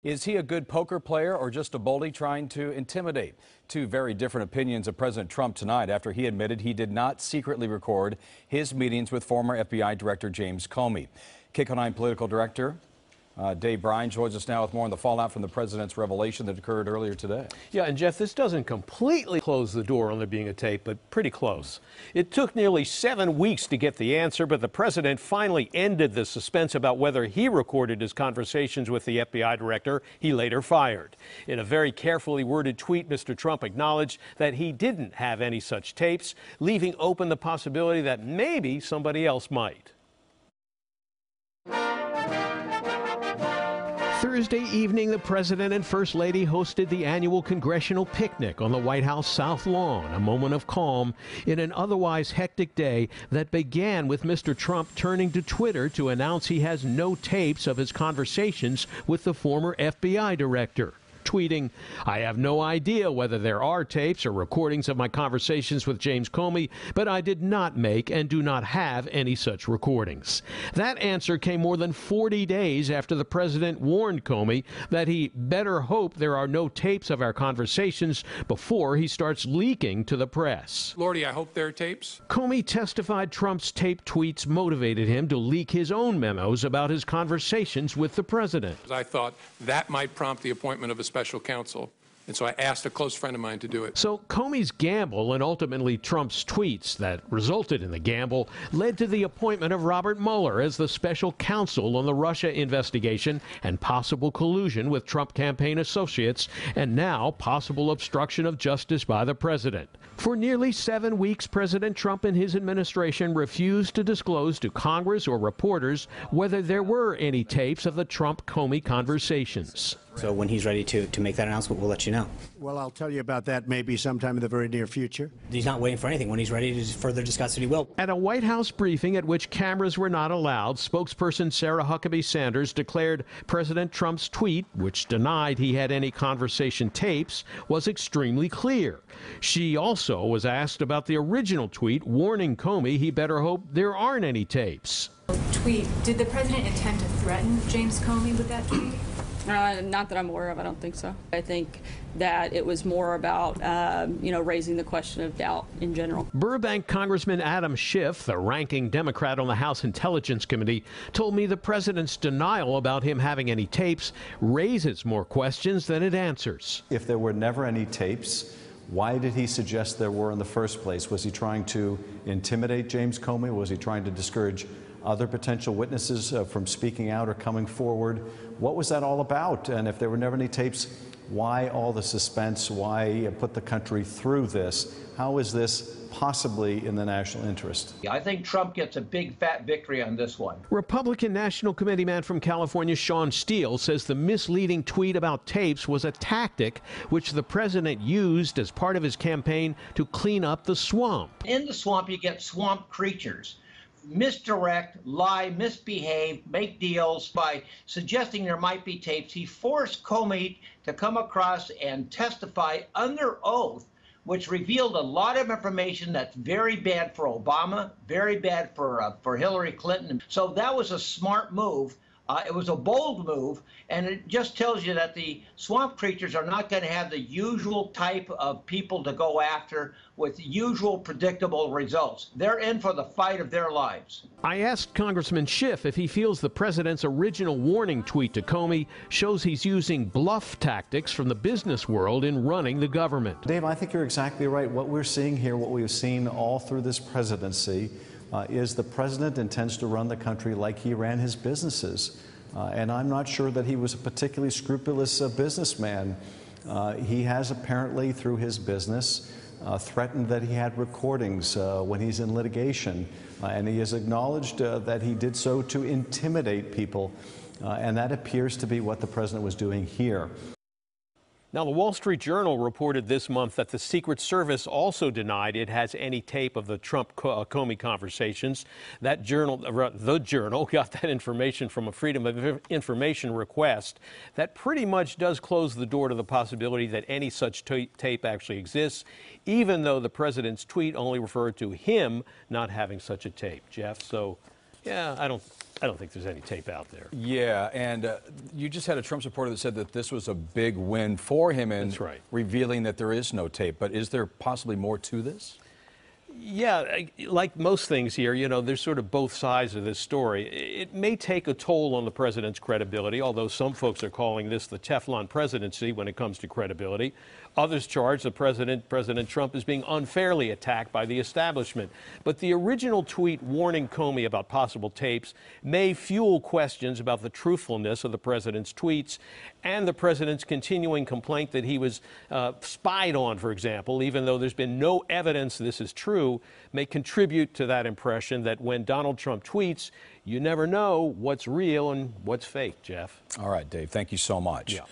Is he a good poker player or just a bully trying to intimidate? Two very different opinions of President Trump tonight after he admitted he did not secretly record his meetings with former FBI Director James Comey. KCAL 9 political director Bryan joins us now with more on the fallout from the president's revelation that occurred earlier today. Yeah, and Jeff, this doesn't completely close the door on there being a tape, but pretty close. It took nearly 7 weeks to get the answer, but the president finally ended the suspense about whether he recorded his conversations with the FBI director he later fired. In a very carefully worded tweet, Mr. Trump acknowledged that he didn't have any such tapes, leaving open the possibility that maybe somebody else might. Thursday evening, the president and first lady hosted the annual congressional picnic on the White House South Lawn, a moment of calm in an otherwise hectic day that began with Mr. Trump turning to Twitter to announce he has no tapes of his conversations with the former FBI director. Tweeting, "I have no idea whether there are tapes or recordings of my conversations with James Comey, but I did not make and do not have any such recordings." That answer came more than 40 days after the president warned Comey that he better hope there are no tapes of our conversations before he starts leaking to the press. Lordy, I hope there are tapes. Comey testified Trump's taped tweets motivated him to leak his own memos about his conversations with the president. I thought that might prompt the appointment of a special counsel, and so I asked a close friend of mine to do it. So Comey's gamble and ultimately Trump's tweets that resulted in the gamble led to the appointment of Robert Mueller as the special counsel on the Russia investigation and possible collusion with Trump campaign associates, and now possible obstruction of justice by the president. For nearly 7 weeks, President Trump and his administration refused to disclose to Congress or reporters whether there were any tapes of the Trump-Comey conversations. So when he's ready to make that announcement, we'll let you know. Well, I'll tell you about that maybe sometime in the very near future. He's not waiting for anything. When he's ready to further discuss it, he will. At a White House briefing at which cameras were not allowed, spokesperson Sarah Huckabee Sanders declared President Trump's tweet, which denied he had any conversation tapes, was extremely clear. She also was asked about the original tweet warning Comey he better hope there aren't any tapes. Did the president intend to threaten James Comey with that tweet? Not that I'm aware of. I don't think so. I think that it was more about, raising the question of doubt in general. Burbank Congressman Adam Schiff, the ranking Democrat on the House Intelligence Committee, told me the president's denial about him having any tapes raises more questions than it answers. If there were never any tapes, why did he suggest there were in the first place? Was he trying to intimidate James Comey? Was he trying to discourage other potential witnesses from speaking out or coming forward? What was that all about? And if there were never any tapes, why all the suspense? Why put the country through this? How is this possibly in the national interest? I think Trump gets a big fat victory on this one. Republican National Committee man from California Sean Steele says the misleading tweet about tapes was a tactic which the president used as part of his campaign to clean up the swamp. In the swamp, you get swamp creatures. Misdirect, lie, misbehave, make deals by suggesting there might be tapes. He forced Comey to come across and testify under oath, which revealed a lot of information that's very bad for Obama, very bad for Hillary Clinton. So that was a smart move. It was a bold move, and it just tells you that the swamp creatures are not going to have the usual type of people to go after with usual predictable results. They're in for the fight of their lives. I asked Congressman Schiff if he feels the president's original warning tweet to Comey shows he's using bluff tactics from the business world in running the government. Dave, I think you're exactly right. What we're seeing here, what we've seen all through this presidency, is the president intends to run the country like he ran his businesses. And I'm not sure that he was a particularly scrupulous businessman. He has apparently, through his business, threatened that he had recordings when he's in litigation. And he has acknowledged that he did so to intimidate people. And that appears to be what the president was doing here. Now, the Wall Street Journal reported this month that the Secret Service also denied it has any tape of the Trump-Comey conversations. That journal, the Journal, got that information from a Freedom of Information request that pretty much does close the door to the possibility that any such tape actually exists, even though the president's tweet only referred to him not having such a tape. Jeff, so, yeah, I don't I don't think there's any tape out there. Yeah, and you just had a Trump supporter that said that this was a big win for him in That's right. revealing that there is no tape. But is there possibly more to this? Yeah, like most things here, you know, there's sort of both sides of this story. It may take a toll on the president's credibility, although some folks are calling this the Teflon presidency when it comes to credibility. Others charge the President Trump, is being unfairly attacked by the establishment. But the original tweet warning Comey about possible tapes may fuel questions about the truthfulness of the president's tweets and the president's continuing complaint that he was spied on, for example, even though there's been no evidence this is true, may contribute to that impression that when Donald Trump tweets, you never know what's real and what's fake, Jeff. All right, Dave, thank you so much. Yeah.